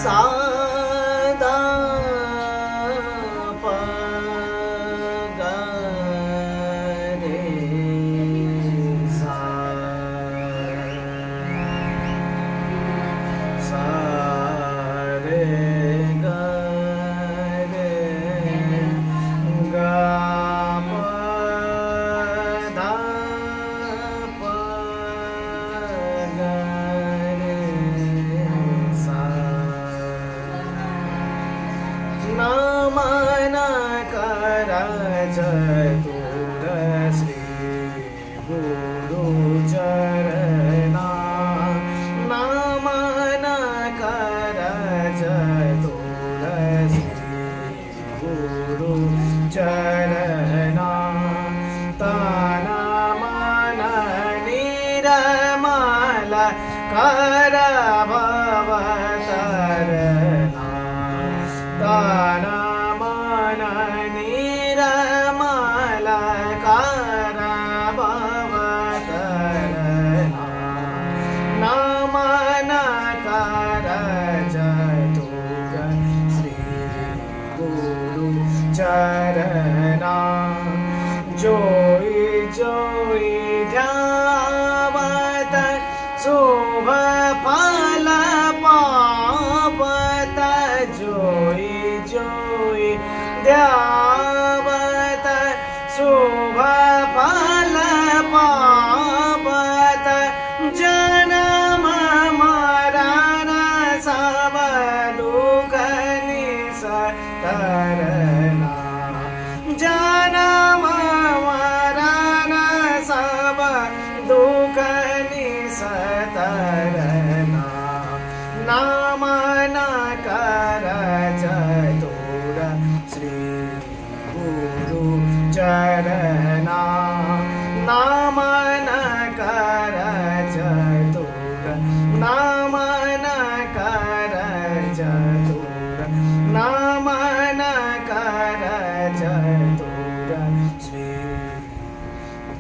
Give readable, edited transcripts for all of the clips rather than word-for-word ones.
सादा प ग रे सा सा रे ग रे ग प धा प ग रे सा नमन करज तुर श्री गुरु चरणा नमन करज तुर श्री गुरु चरणा तन मन निरमल कर भवतरणा तन मन निरमल कर भवतरणा नमन करज तुर श्री गुरु चरणा जोई जोई ध्यावत शुभ फल पावत जोई जोई ध्यावत शुभ फल पावत जन्म मरण सब दुख निस्तरना जन्म मरण सब दुख निस्तरना नमन करज तुर श्री गुरु चरणा नमन करज तुर नमन करज तुर नमन करज तुर श्री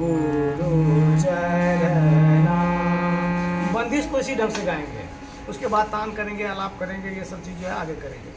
गुरु चरणा। बंदिश को इसी ढंग से गाएंगे, उसके बाद तान करेंगे, आलाप करेंगे, ये सब चीजें आगे करेंगे।